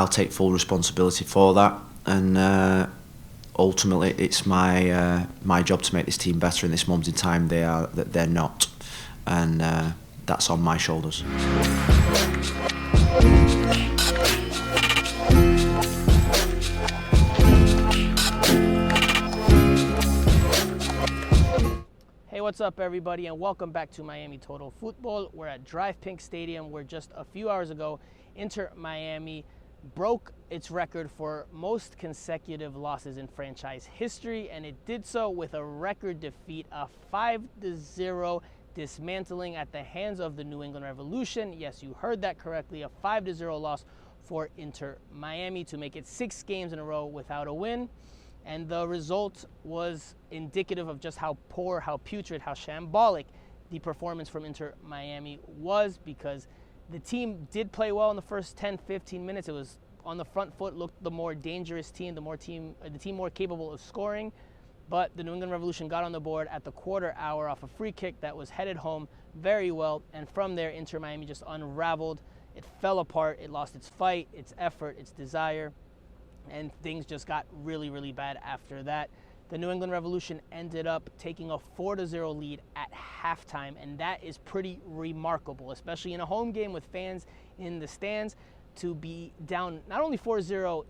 I'll take full responsibility for that, and ultimately it's my job to make this team better. In this moment in time, they're not, and that's on my shoulders. Hey, what's up everybody, and welcome back to Miami Total Football. We're at Drive Pink Stadium, where just a few hours ago Inter Miami broke its record for most consecutive losses in franchise history, and it did so with a record defeat, a 5-0 dismantling at the hands of the New England Revolution. Yes, you heard that correctly, a 5-0 loss for Inter Miami to make it 6 games in a row without a win. And the result was indicative of just how poor, how putrid, how shambolic the performance from Inter Miami was, because the team did play well in the first 10-15 minutes. It was on the front foot, looked the more dangerous team, the team more capable of scoring. But the New England Revolution got on the board at the quarter hour off a free kick that was headed home very well. And from there, Inter Miami just unraveled. It fell apart. It lost its fight, its effort, its desire. And things just got really, really bad after that. The New England Revolution ended up taking a 4-0 lead at halftime, and that is pretty remarkable, especially in a home game with fans in the stands, to be down not only 4-0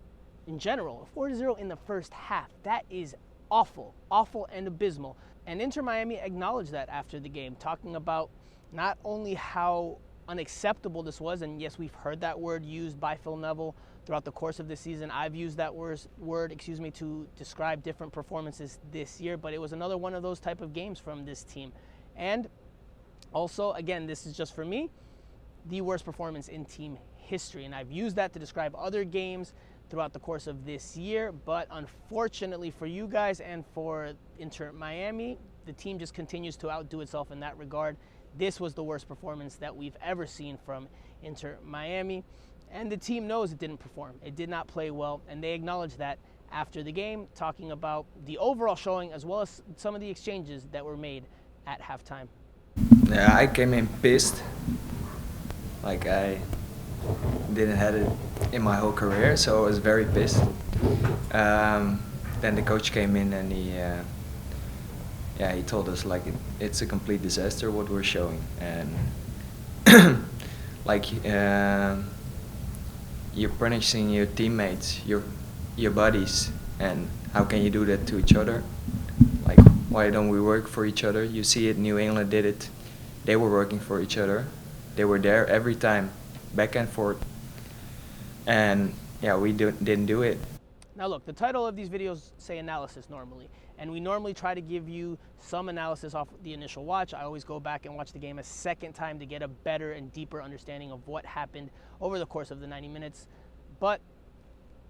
in general, 4-0 in the first half. That is awful, awful and abysmal. And Inter Miami acknowledged that after the game, talking about not only how unacceptable this was, and yes, we've heard that word used by Phil Neville throughout the course of this season. I've used that word to describe different performances this year, but it was another one of those type of games from this team. And also, again, this is just for me, the worst performance in team history, and I've used that to describe other games throughout the course of this year. But unfortunately for you guys and for Inter Miami, the team just continues to outdo itself in that regard. This was the worst performance that we've ever seen from Inter Miami. And the team knows it didn't perform. It did not play well, and they acknowledged that after the game, talking about the overall showing as well as some of the exchanges that were made at halftime. Yeah, I came in pissed. Like, I didn't have it in my whole career, so I was very pissed. Then the coach came in and he told us like it's a complete disaster what we're showing, and you're punishing your teammates, your buddies, and how can you do that to each other? Like, why don't we work for each other? You see it, New England did it. They were working for each other. They were there every time, back and forth. And yeah, we didn't do it. Now look, the title of these videos say analysis normally, and we normally try to give you some analysis off the initial watch. I always go back and watch the game a second time to get a better and deeper understanding of what happened over the course of the 90 minutes. But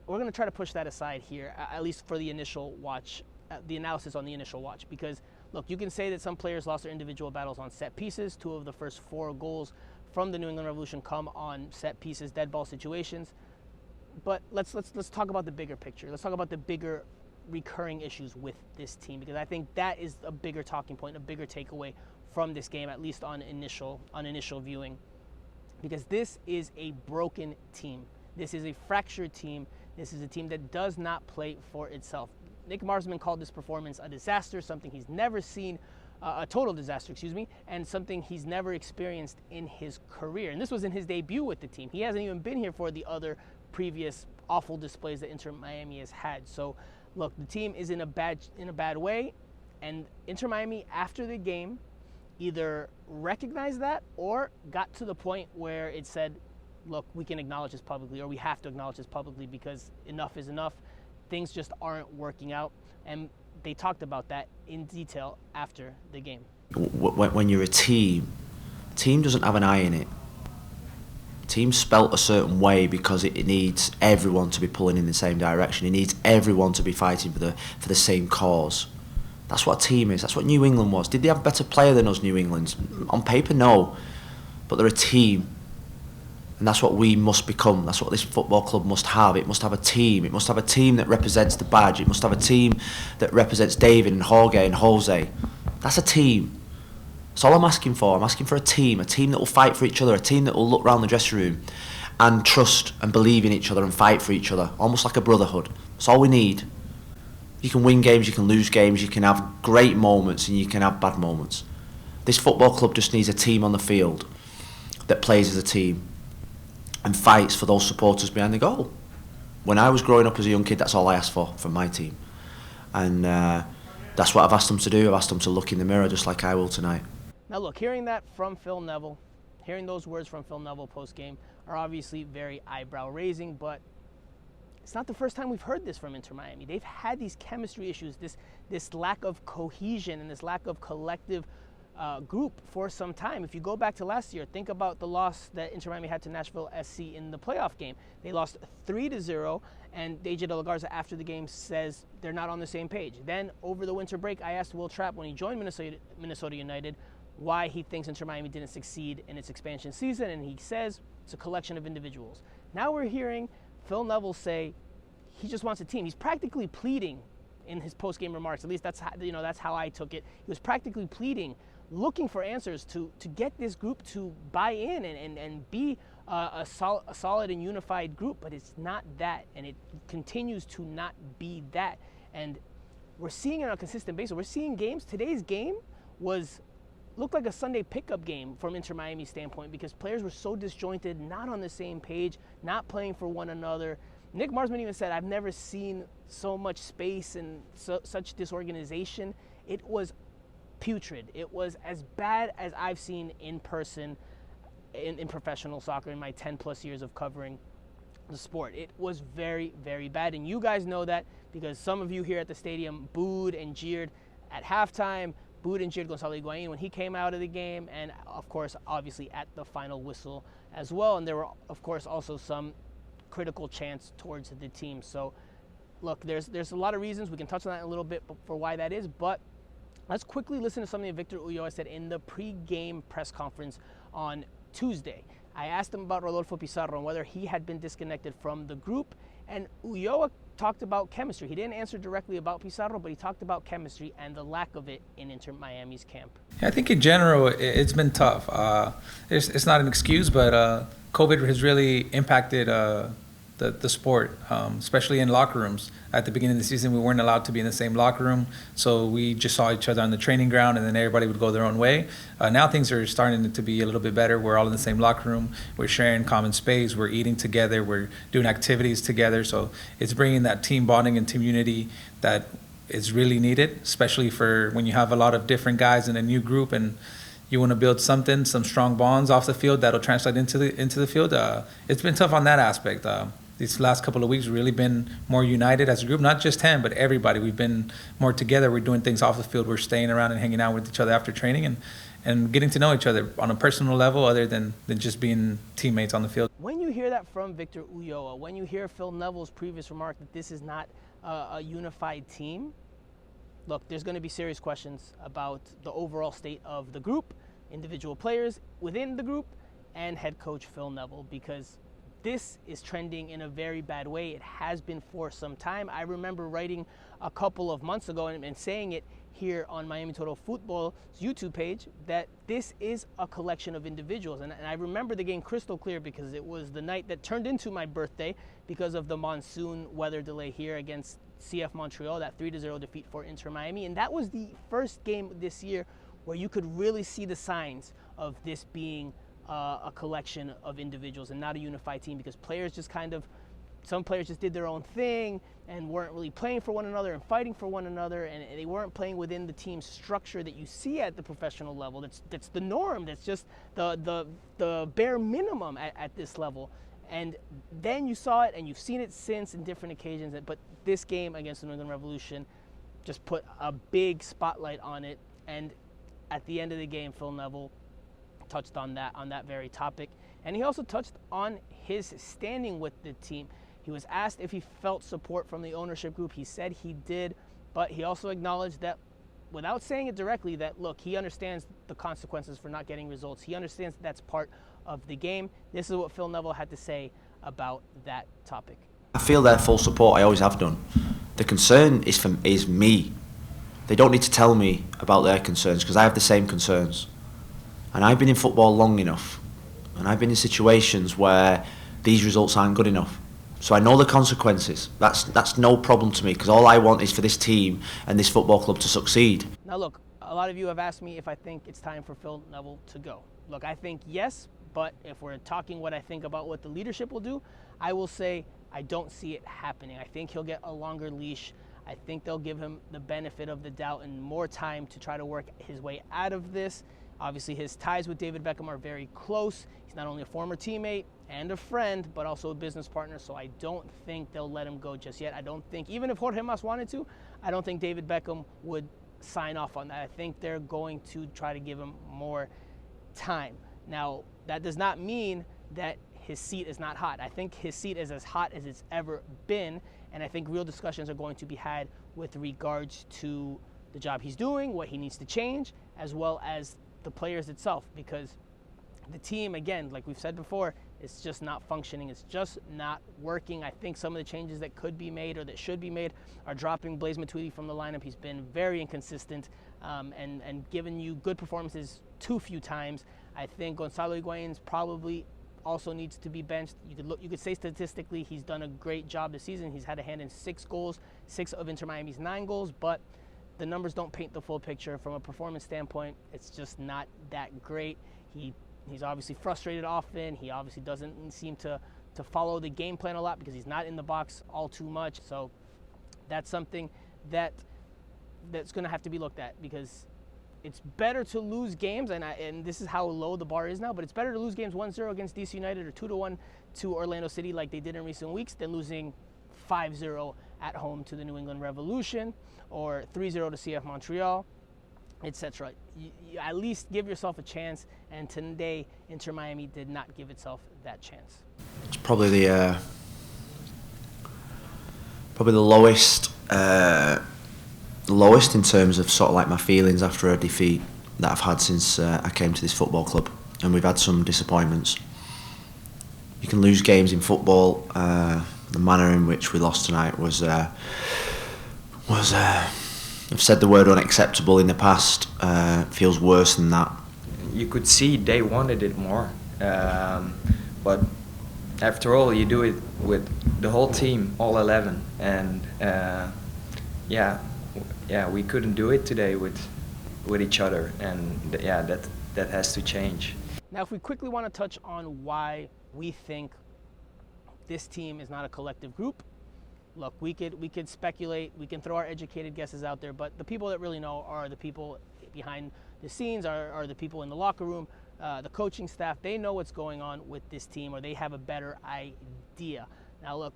we're going to try to push that aside here, at least for the initial watch, the analysis on the initial watch. Because look, you can say that some players lost their individual battles on set pieces. 2 of the first 4 goals from the New England Revolution come on set pieces, dead ball situations. But let's talk about the bigger picture. Let's talk about the bigger recurring issues with this team, because I think that is a bigger talking point, a bigger takeaway from this game, at least on initial viewing. Because this is a broken team. This is a fractured team. This is a team that does not play for itself. Nick Marsman called this performance a disaster, something he's never seen, a total disaster, and something he's never experienced in his career. And this was in his debut with the team. He hasn't even been here for the other previous awful displays that Inter Miami has had. So look, the team is in a bad way, and Inter Miami after the game either recognized that or got to the point where it said, look, we can acknowledge this publicly, or we have to acknowledge this publicly, because enough is enough. Things just aren't working out, and they talked about that in detail after the game. When you're a team doesn't have an I in it. Team's spelt a certain way because it needs everyone to be pulling in the same direction. It needs everyone to be fighting for the same cause. That's what a team is. That's what New England was. Did they have a better player than us, New England? On paper, no. But they're a team. And that's what we must become. That's what this football club must have. It must have a team. It must have a team that represents the badge. It must have a team that represents David and Jorge and Jose. That's a team. That's all I'm asking for. I'm asking for a team that will fight for each other, a team that will look round the dressing room and trust and believe in each other and fight for each other, almost like a brotherhood. That's all we need. You can win games, you can lose games, you can have great moments and you can have bad moments. This football club just needs a team on the field that plays as a team and fights for those supporters behind the goal. When I was growing up as a young kid, that's all I asked for from my team. And that's what I've asked them to do. I've asked them to look in the mirror just like I will tonight. Now look, hearing that from Phil Neville, hearing those words from Phil Neville post-game are obviously very eyebrow-raising, but it's not the first time we've heard this from Inter Miami. They've had these chemistry issues, this lack of cohesion and this lack of collective group for some time. If you go back to last year, think about the loss that Inter Miami had to Nashville SC in the playoff game. They lost 3-0, and Deja De La Garza after the game says they're not on the same page. Then over the winter break, I asked Will Trapp when he joined Minnesota United why he thinks Inter Miami didn't succeed in its expansion season, and he says it's a collection of individuals. Now we're hearing Phil Neville say he just wants a team. He's practically pleading in his post-game remarks. At least that's how I took it. He was practically pleading, looking for answers to get this group to buy in and be a solid and unified group. But it's not that, and it continues to not be that. And we're seeing it on a consistent basis. We're seeing games. Today's game looked like a Sunday pickup game from Inter Miami's standpoint because players were so disjointed, not on the same page, not playing for one another. Nick Marsman even said, I've never seen so much space and such disorganization. It was putrid. It was as bad as I've seen in person in professional soccer in my 10 plus years of covering the sport. It was very, very bad. And you guys know that because some of you here at the stadium booed and jeered at halftime, booed and cheered Gonzalo Higuain when he came out of the game, and of course, obviously at the final whistle as well. And there were, of course, also some critical chants towards the team. So, look, there's a lot of reasons. We can touch on that in a little bit for why that is, but let's quickly listen to something that Victor Ulloa said in the pre-game press conference on Tuesday. I asked him about Rodolfo Pizarro and whether he had been disconnected from the group, and Ulloa talked about chemistry. He didn't answer directly about Pizarro, but he talked about chemistry and the lack of it in Inter Miami's camp. Yeah, I think in general it's been tough. It's not an excuse, but COVID has really impacted the sport, especially in locker rooms. At the beginning of the season, we weren't allowed to be in the same locker room, so we just saw each other on the training ground, and then everybody would go their own way. Now things are starting to be a little bit better. We're all in the same locker room. We're sharing common space. We're eating together. We're doing activities together. So it's bringing that team bonding and team unity that is really needed, especially for when you have a lot of different guys in a new group and you want to build some strong bonds off the field that'll translate into the field. It's been tough on that aspect. These last couple of weeks we've really been more united as a group, not just him, but everybody. We've been more together. We're doing things off the field. We're staying around and hanging out with each other after training and getting to know each other on a personal level other than just being teammates on the field. When you hear that from Victor Ulloa, when you hear Phil Neville's previous remark that this is not a unified team, look, there's going to be serious questions about the overall state of the group, individual players within the group, and head coach Phil Neville, because this is trending in a very bad way. It has been for some time. I remember writing a couple of months ago and saying it here on Miami Total Football's YouTube page that this is a collection of individuals. And I remember the game crystal clear because it was the night that turned into my birthday because of the monsoon weather delay here against CF Montreal, that 3-0 defeat for Inter Miami. And that was the first game this year where you could really see the signs of this being a collection of individuals and not a unified team, because some players just did their own thing and weren't really playing for one another and fighting for one another, and they weren't playing within the team structure that you see at the professional level. That's the norm. That's just the bare minimum at this level. And then you saw it, and you've seen it since in different occasions. But this game against the New England Revolution just put a big spotlight on it. And at the end of the game, Phil Neville touched on that very topic, and he also touched on his standing with the team. He was asked if he felt support from the ownership group. He said he did, but he also acknowledged that, without saying it directly, that look, he understands the consequences for not getting results. He understands that's part of the game. This is what Phil Neville had to say about that topic. I feel their full support. I always have done. The concern is me. They don't need to tell me about their concerns because I have the same concerns. And I've been in football long enough, and I've been in situations where these results aren't good enough. So I know the consequences. That's no problem to me, because all I want is for this team and this football club to succeed. Now look, a lot of you have asked me if I think it's time for Phil Neville to go. Look, I think yes, but if we're talking what I think about what the leadership will do, I will say I don't see it happening. I think he'll get a longer leash. I think they'll give him the benefit of the doubt and more time to try to work his way out of this. Obviously, his ties with David Beckham are very close. He's not only a former teammate and a friend, but also a business partner, so I don't think they'll let him go just yet. I don't think, even if Jorge Mas wanted to, I don't think David Beckham would sign off on that. I think they're going to try to give him more time. Now, that does not mean that his seat is not hot. I think his seat is as hot as it's ever been, and I think real discussions are going to be had with regards to the job he's doing, what he needs to change, as well as the players itself, because the team, again, like we've said before, it's just not functioning. It's just not working. I think some of the changes that could be made or that should be made are dropping Blaise Matuidi from the lineup. He's been very inconsistent and given you good performances too few times. I think Gonzalo Higuain's probably also needs to be benched. You could say statistically he's done a great job this season. He's had a hand in 6 goals, 6 of Inter Miami's 9 goals, but the numbers don't paint the full picture. From a performance standpoint, it's just not that great. He's obviously frustrated often. He obviously doesn't seem to follow the game plan a lot because he's not in the box all too much. So that's something that's going to have to be looked at, because it's better to lose games, and this is how low the bar is now, but it's better to lose games 1-0 against DC United or 2-1 to Orlando City like they did in recent weeks than losing 5-0 at home to the New England Revolution or 3-0 to CF Montreal, etc. You at least give yourself a chance, and today Inter Miami did not give itself that chance. It's probably the lowest in terms of sort of like my feelings after a defeat that I've had since I came to this football club, and we've had some disappointments. You can lose games in football. The manner in which we lost tonight was I've said the word unacceptable in the past. Feels worse than that. You could see they wanted it more, but after all, you do it with the whole team, all 11, and we couldn't do it today with each other, and that has to change. Now, if we quickly want to touch on why we think this team is not a collective group, look, we could speculate, we can throw our educated guesses out there, but the people that really know are the people behind the scenes, are the people in the locker room, the coaching staff. They know what's going on with this team, or they have a better idea. Now, look,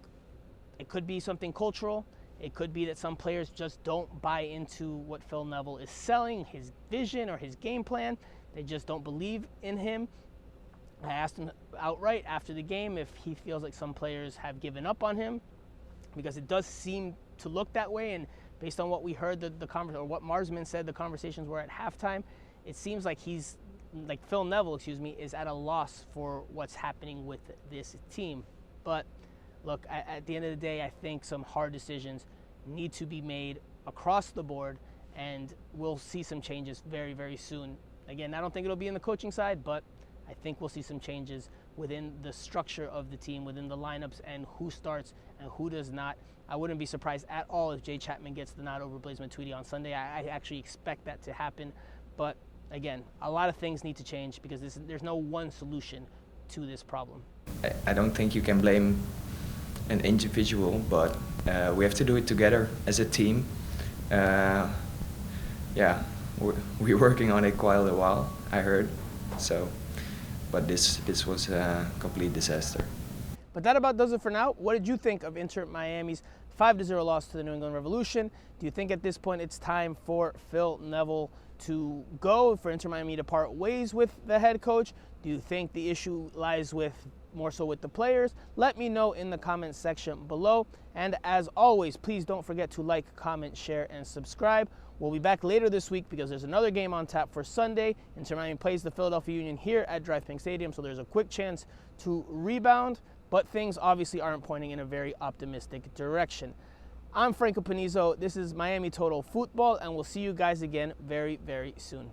it could be something cultural. It could be that some players just don't buy into what Phil Neville is selling, his vision or his game plan. They just don't believe in him. I asked him outright after the game if he feels like some players have given up on him, because it does seem to look that way. And based on what we heard, the conversation, or what Marsman said, the conversations were at halftime, it seems like Phil Neville, is at a loss for what's happening with this team. But look, at the end of the day, I think some hard decisions need to be made across the board, and we'll see some changes very, very soon. Again, I don't think it'll be in the coaching side, but I think we'll see some changes within the structure of the team, within the lineups, and who starts and who does not. I wouldn't be surprised at all if Jay Chapman gets the nod over Blaise Matuidi on Sunday. I actually expect that to happen. But again, a lot of things need to change, because there's no one solution to this problem. I don't think you can blame an individual, but we have to do it together as a team. We're working on it quite a while, I heard. So, but this was a complete disaster. But that about does it for now. What did you think of Inter Miami's 5-0 loss to the New England Revolution? Do you think at this point it's time for Phil Neville to go, for Inter Miami to part ways with the head coach? Do you think the issue lies more so with the players? Let me know in the comments section below. And as always, please don't forget to like, comment, share, and subscribe. We'll be back later this week because there's another game on tap for Sunday. Inter Miami plays the Philadelphia Union here at Drive Pink Stadium, so there's a quick chance to rebound, but things obviously aren't pointing in a very optimistic direction. I'm Franco Panizo. This is Miami Total Football, and we'll see you guys again very, very soon.